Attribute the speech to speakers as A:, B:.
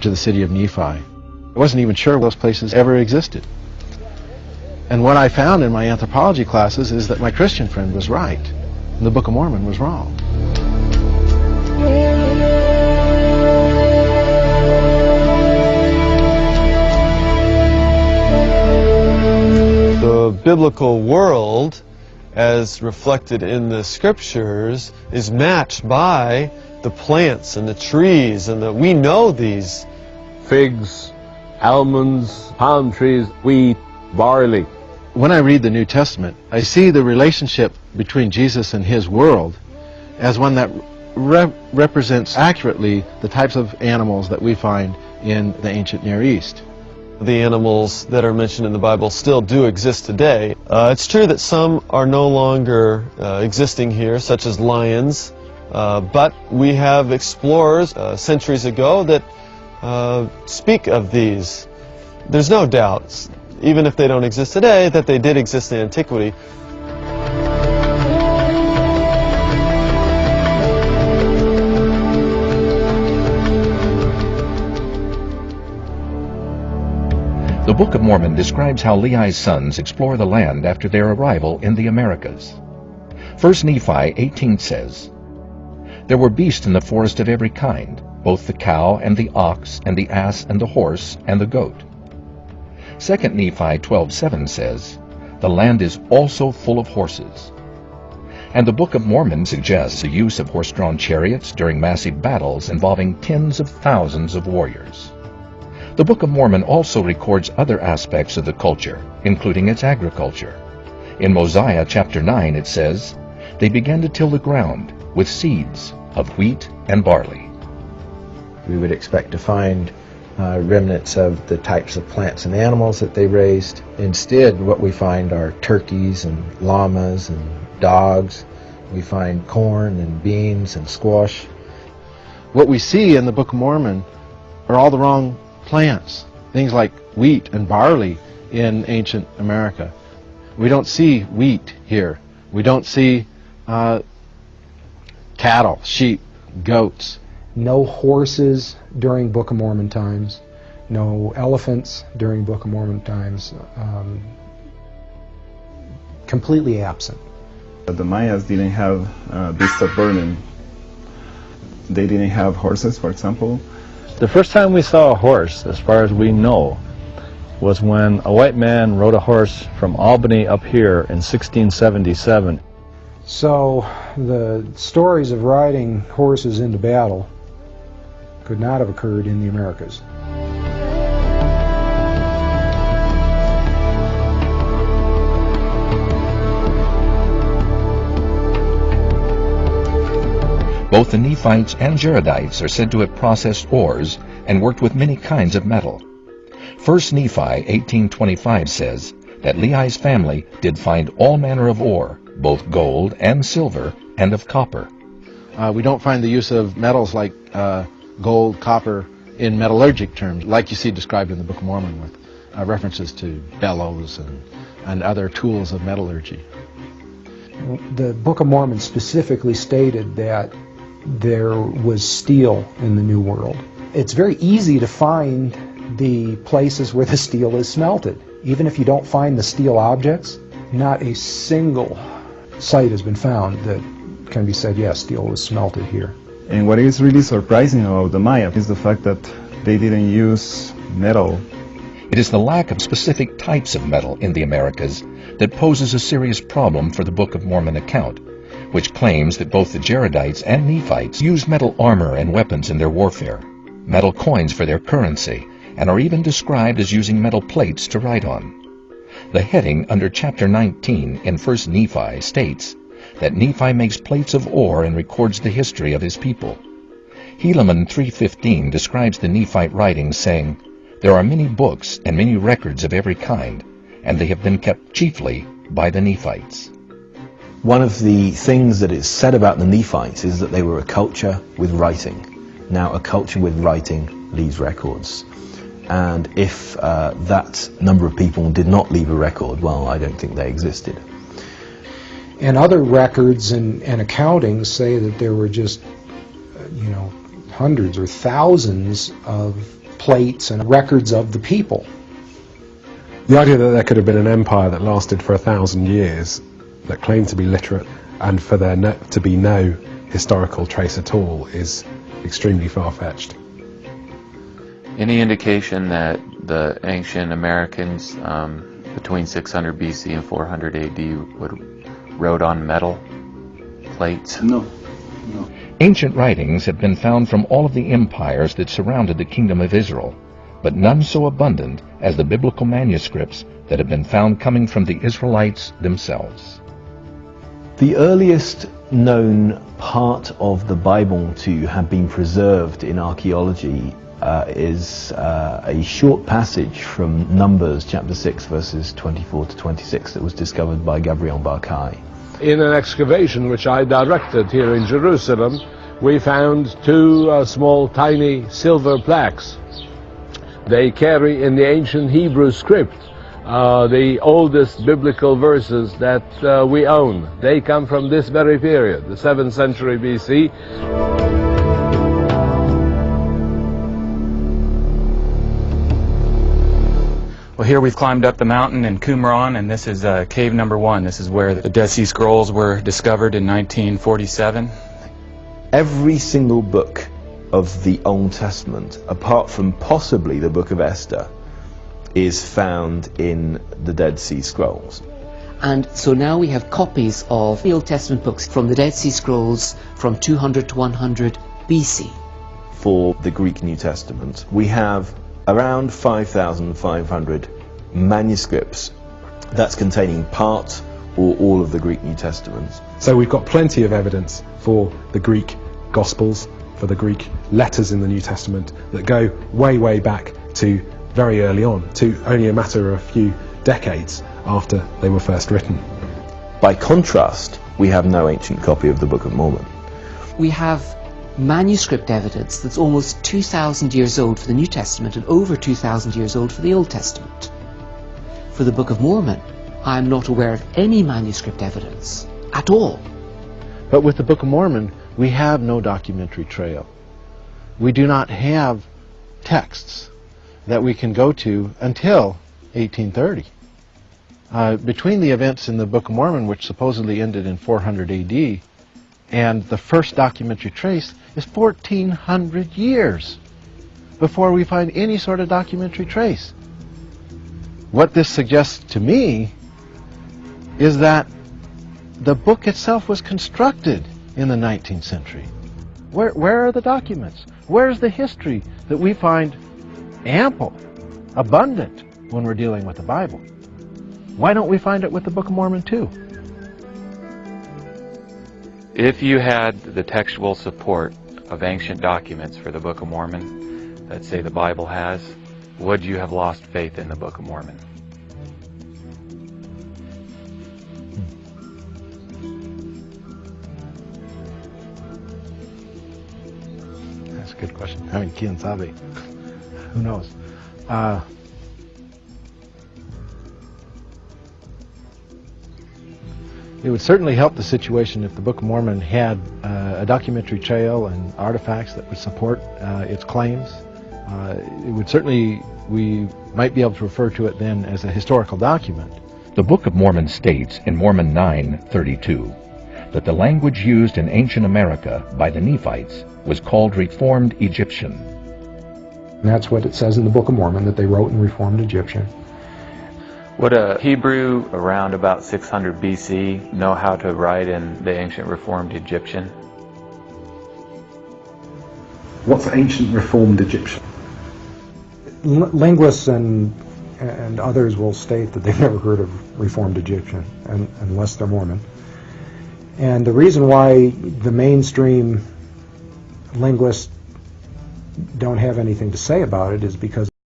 A: to the city of Nephi. I wasn't even sure those places ever existed. And what I found in my anthropology classes is that my Christian friend was right, and the Book of Mormon was wrong.
B: The biblical world, as reflected in the scriptures, is matched by the plants and the trees, and we know these.
C: Figs, almonds, palm trees, wheat, barley.
A: When I read the New Testament, I see the relationship between Jesus and his world as one that represents accurately the types of animals that we find in the ancient Near East.
B: The animals that are mentioned in the Bible still do exist today. It's true that some are no longer existing here, such as lions, but we have explorers centuries ago that speak of these. There's no doubt, even if they don't exist today, that they did exist in antiquity.
D: The Book of Mormon describes how Lehi's sons explore the land after their arrival in the Americas. 1 Nephi 18 says, "There were beasts in the forest of every kind, both the cow and the ox and the ass and the horse and the goat." 2 Nephi 12:7 says, "The land is also full of horses." And the Book of Mormon suggests the use of horse-drawn chariots during massive battles involving tens of thousands of warriors. The Book of Mormon also records other aspects of the culture, including its agriculture. In Mosiah chapter 9 it says, "They began to till the ground with seeds of wheat and barley."
A: We would expect to find remnants of the types of plants and animals that they raised. Instead, what we find are turkeys and llamas and dogs. We find corn and beans and squash. What we see in the Book of Mormon are all the wrong plants, things like wheat and barley in ancient America. We don't see wheat here. We don't see cattle, sheep, goats.
E: No horses during Book of Mormon times, no elephants during Book of Mormon times, completely absent.
F: The Mayas didn't have beasts of burden. They didn't have horses, for example.
G: The first time we saw a horse, as far as we know, was when a white man rode a horse from Albany up here in 1677.
E: So the stories of riding horses into battle could not have occurred in the Americas.
D: Both the Nephites and Jaredites are said to have processed ores and worked with many kinds of metal. 1 Nephi 18:25 says that Lehi's family did find all manner of ore, both gold and silver, and of copper.
A: We don't find the use of metals like gold, copper in metallurgic terms, like you see described in the Book of Mormon with references to bellows and other tools of metallurgy.
E: The Book of Mormon specifically stated that there was steel in the New World. It's very easy to find the places where the steel is smelted. Even if you don't find the steel objects, not a single site has been found that can be said, yes, steel was smelted here.
F: And what is really surprising about the Maya is the fact that they didn't use metal.
D: It is the lack of specific types of metal in the Americas that poses a serious problem for the Book of Mormon account, which claims that both the Jaredites and Nephites used metal armor and weapons in their warfare, metal coins for their currency, and are even described as using metal plates to write on. The heading under chapter 19 in 1 Nephi states that Nephi makes plates of ore and records the history of his people. Helaman 3:15 describes the Nephite writings saying, "There are many books and many records of every kind, and they have been kept chiefly by the Nephites."
H: One of the things that is said about the Nephites is that they were a culture with writing. Now, a culture with writing leaves records. And if that number of people did not leave a record, well, I don't think they existed.
E: And other records and accountings say that there were just, hundreds or thousands of plates and records of the people.
I: The idea that there could have been an empire that lasted for 1,000 years, that claimed to be literate, and for there to be no historical trace at all is extremely far-fetched.
J: Any indication that the ancient Americans between 600 BC and 400 AD wrote on metal plates?
F: No.
D: Ancient writings have been found from all of the empires that surrounded the kingdom of Israel, but none so abundant as the biblical manuscripts that have been found coming from the Israelites themselves.
H: The earliest known part of the Bible to have been preserved in archaeology is a short passage from Numbers chapter 6 verses 24 to 26 that was discovered by Gabriel Barkai.
C: In an excavation which I directed here in Jerusalem, we found two small tiny silver plaques. They carry in the ancient Hebrew script the oldest biblical verses that we own. They come from this very period, the 7th century BC.
K: Well, here we've climbed up the mountain in Qumran, and this is cave number 1. This is where the Dead Sea Scrolls were discovered in 1947.
H: Every single book of the Old Testament, apart from possibly the Book of Esther, is found in the Dead Sea Scrolls.
L: And so now we have copies of the Old Testament books from the Dead Sea Scrolls from 200 to 100 BC.
H: For the Greek New Testament, we have around 5,500 manuscripts that's containing part or all of the Greek New Testament.
I: So we've got plenty of evidence for the Greek Gospels, for the Greek letters in the New Testament that go way, way back to very early on, to only a matter of a few decades after they were first written.
H: By contrast, we have no ancient copy of the Book of Mormon.
L: We have manuscript evidence that's almost 2,000 years old for the New Testament and over 2,000 years old for the Old Testament. For the Book of Mormon, I'm not aware of any manuscript evidence at all.
A: But with the Book of Mormon, we have no documentary trail. We do not have texts that we can go to until 1830. Between the events in the Book of Mormon, which supposedly ended in 400 AD, and the first documentary trace is 1,400 years before we find any sort of documentary trace. What this suggests to me is that the book itself was constructed in the 19th century. Where are the documents? Where's the history that we find ample, abundant when we're dealing with the Bible? Why don't we find it with the Book of Mormon too?
J: If you had the textual support of ancient documents for the Book of Mormon that say the Bible has, would you have lost faith in the Book of Mormon?
A: That's a good question. I mean, quién sabe? Who knows? It would certainly help the situation if the Book of Mormon had a documentary trail and artifacts that would support its claims. It would certainly, we might be able to refer to it then as a historical document.
D: The Book of Mormon states in Mormon 9:32 that the language used in ancient America by the Nephites was called Reformed Egyptian.
E: And that's what it says in the Book of Mormon, that they wrote in Reformed Egyptian.
J: Would a Hebrew around about 600 BC know how to write in the ancient Reformed Egyptian?
I: What's ancient Reformed Egyptian?
E: Linguists and others will state that they've never heard of Reformed Egyptian, unless they're Mormon. And the reason why the mainstream linguists don't have anything to say about it is because